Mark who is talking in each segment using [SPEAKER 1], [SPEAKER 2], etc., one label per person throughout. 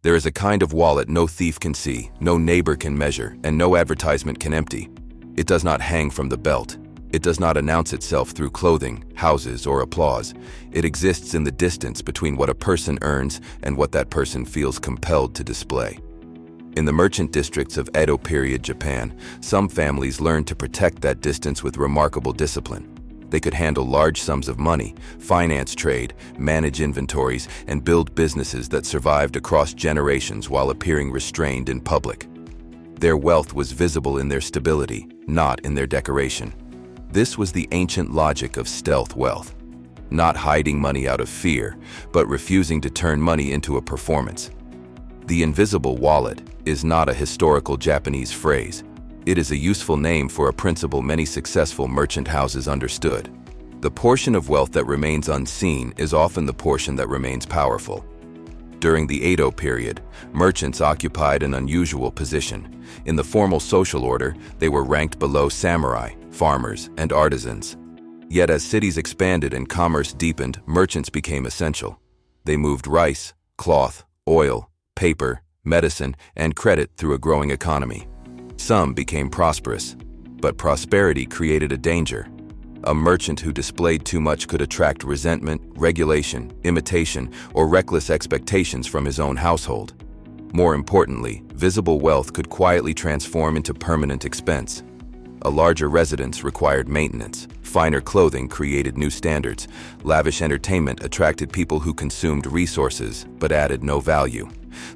[SPEAKER 1] There is a kind of wallet no thief can see, no neighbor can measure, and no advertisement can empty. It does not hang from the belt. It does not announce itself through clothing, houses, or applause. It exists in the distance between what a person earns and what that person feels compelled to display. In the merchant districts of Edo period Japan, some families learned to protect that distance with remarkable discipline. They could handle large sums of money, finance trade, manage inventories, and build businesses that survived across generations while appearing restrained in public. Their wealth was visible in their stability, not in their decoration. This was the ancient logic of stealth wealth. Not hiding money out of fear, but refusing to turn money into a performance. The invisible wallet is not a historical Japanese phrase. It is a useful name for a principle many successful merchant houses understood. The portion of wealth that remains unseen is often the portion that remains powerful. During the Edo period, merchants occupied an unusual position. In the formal social order, they were ranked below samurai, farmers, and artisans. Yet as cities expanded and commerce deepened, merchants became essential. They moved rice, cloth, oil, paper, medicine, and credit through a growing economy. Some became prosperous, but prosperity created a danger. A merchant who displayed too much could attract resentment, regulation, imitation, or reckless expectations from his own household. More importantly, visible wealth could quietly transform into permanent expense. A larger residence required maintenance. Finer clothing created new standards. Lavish entertainment attracted people who consumed resources but added no value.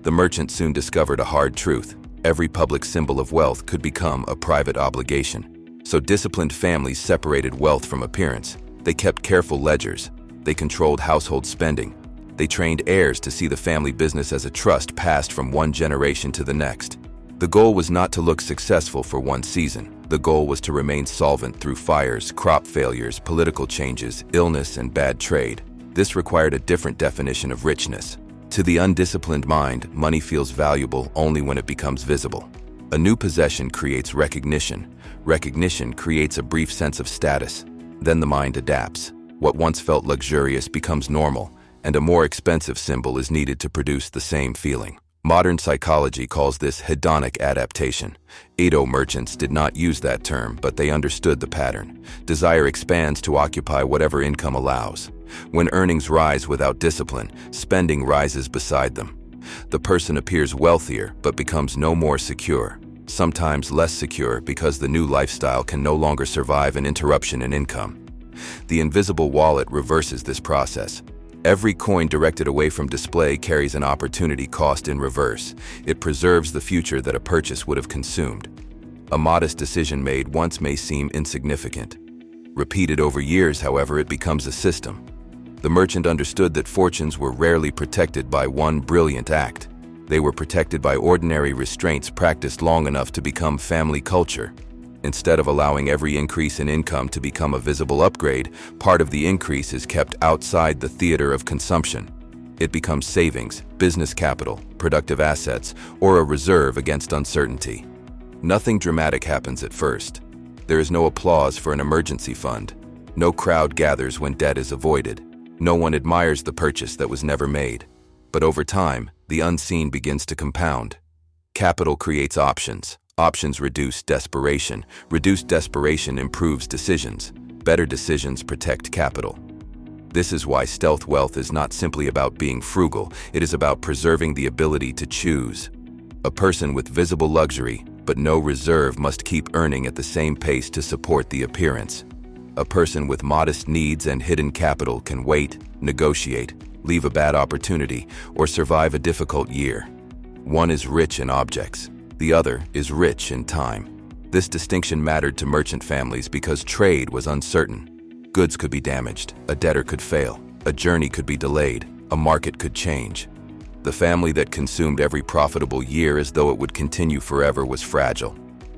[SPEAKER 1] The merchant soon discovered a hard truth. Every public symbol of wealth could become a private obligation. So disciplined families separated wealth from appearance. They kept careful ledgers. They controlled household spending. They trained heirs to see the family business as a trust passed from one generation to the next. The goal was not to look successful for one season. The goal was to remain solvent through fires, crop failures, political changes, illness, and bad trade. This required a different definition of richness. To the undisciplined mind, money feels valuable only when it becomes visible. A new possession creates recognition. Recognition creates a brief sense of status. Then the mind adapts. What once felt luxurious becomes normal, and a more expensive symbol is needed to produce the same feeling. Modern psychology calls this hedonic adaptation. Edo merchants did not use that term, but they understood the pattern. Desire expands to occupy whatever income allows. When earnings rise without discipline, spending rises beside them. The person appears wealthier, but becomes no more secure. Sometimes less secure because the new lifestyle can no longer survive an interruption in income. The invisible wallet reverses this process. Every coin directed away from display carries an opportunity cost in reverse. It preserves the future that a purchase would have consumed. A modest decision made once may seem insignificant. Repeated over years, however, it becomes a system. The merchant understood that fortunes were rarely protected by one brilliant act. They were protected by ordinary restraints practiced long enough to become family culture. Instead of allowing every increase in income to become a visible upgrade, part of the increase is kept outside the theater of consumption. It becomes savings, business capital, productive assets, or a reserve against uncertainty. Nothing dramatic happens at first. There is no applause for an emergency fund. No crowd gathers when debt is avoided. No one admires the purchase that was never made. But over time, the unseen begins to compound. Capital creates options. Options reduce desperation. Reduced desperation improves decisions. Better decisions protect capital. This is why stealth wealth is not simply about being frugal. It is about preserving the ability to choose. A person with visible luxury, but no reserve, must keep earning at the same pace to support the appearance. A person with modest needs and hidden capital can wait, negotiate, leave a bad opportunity, or survive a difficult year. One is rich in objects. The other is rich in time. This distinction mattered to merchant families because trade was uncertain. Goods could be damaged, a debtor could fail, a journey could be delayed, a market could change. The family that consumed every profitable year as though it would continue forever was fragile.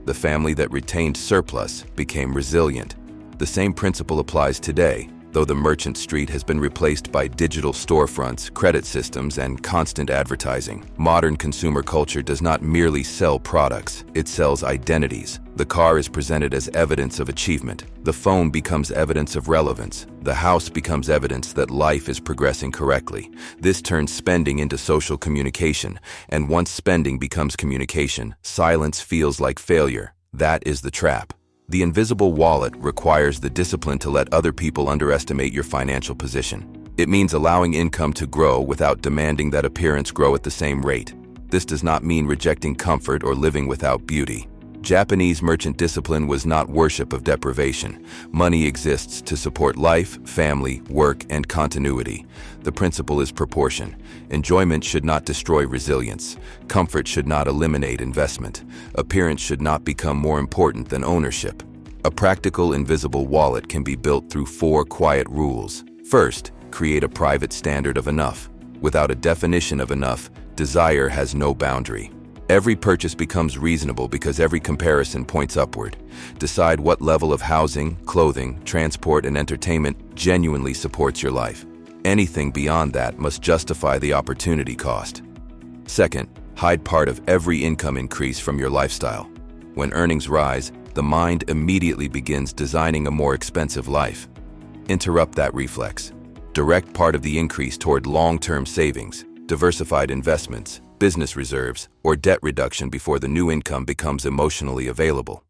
[SPEAKER 1] The family that retained surplus became resilient. The same principle applies today. though the merchant street has been replaced by digital storefronts, credit systems, and constant advertising. Modern consumer culture does not merely sell products, it sells identities. The car is presented as evidence of achievement. The phone becomes evidence of relevance. The house becomes evidence that life is progressing correctly. This turns spending into social communication, and once spending becomes communication, silence feels like failure. That is the trap. The invisible wallet requires the discipline to let other people underestimate your financial position. It means allowing income to grow without demanding that appearance grow at the same rate. This does not mean rejecting comfort or living without beauty. Japanese merchant discipline was not worship of deprivation. Money exists to support life, family, work, and continuity. The principle is proportion. Enjoyment should not destroy resilience. Comfort should not eliminate investment. Appearance should not become more important than ownership. A practical, invisible wallet can be built through 4 quiet rules. First, create a private standard of enough. Without a definition of enough, desire has no boundary. Every purchase becomes reasonable because every comparison points upward. Decide what level of housing, clothing, transport, and entertainment genuinely supports your life. Anything beyond that must justify the opportunity cost. Second, hide part of every income increase from your lifestyle. When earnings rise, the mind immediately begins designing a more expensive life. Interrupt that reflex. Direct part of the increase toward long-term savings, diversified investments, business reserves, or debt reduction before the new income becomes emotionally available.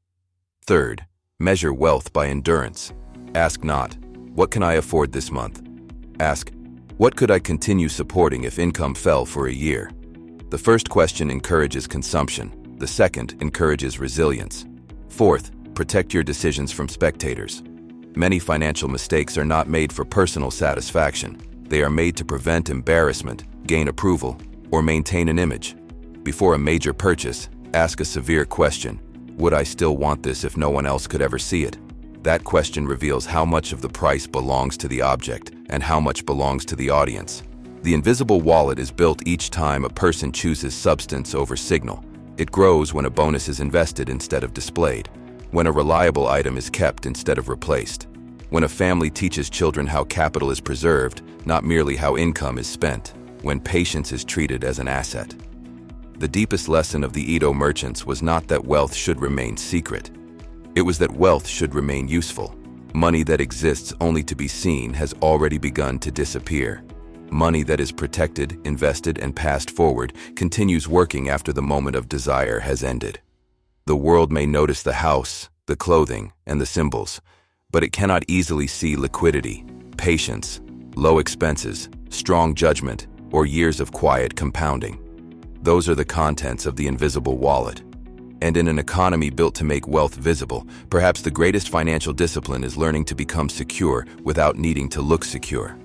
[SPEAKER 1] Third, measure wealth by endurance. Ask not, what can I afford this month? Ask, what could I continue supporting if income fell for a year? The first question encourages consumption. The second encourages resilience. Fourth, protect your decisions from spectators. Many financial mistakes are not made for personal satisfaction. They are made to prevent embarrassment, gain approval, or maintain an image. Before a major purchase, ask a severe question. Would I still want this if no one else could ever see it? That question reveals how much of the price belongs to the object and how much belongs to the audience. The invisible wallet is built each time a person chooses substance over signal. It grows when a bonus is invested instead of displayed, when a reliable item is kept instead of replaced, when a family teaches children how capital is preserved, not merely how income is spent, when patience is treated as an asset. The deepest lesson of the Edo merchants was not that wealth should remain secret. It was that wealth should remain useful. Money that exists only to be seen has already begun to disappear. Money that is protected, invested, and passed forward continues working after the moment of desire has ended. The world may notice the house, the clothing, and the symbols, but it cannot easily see liquidity, patience, low expenses, strong judgment, or years of quiet compounding. Those are the contents of the invisible wallet. And in an economy built to make wealth visible, perhaps the greatest financial discipline is learning to become secure without needing to look secure.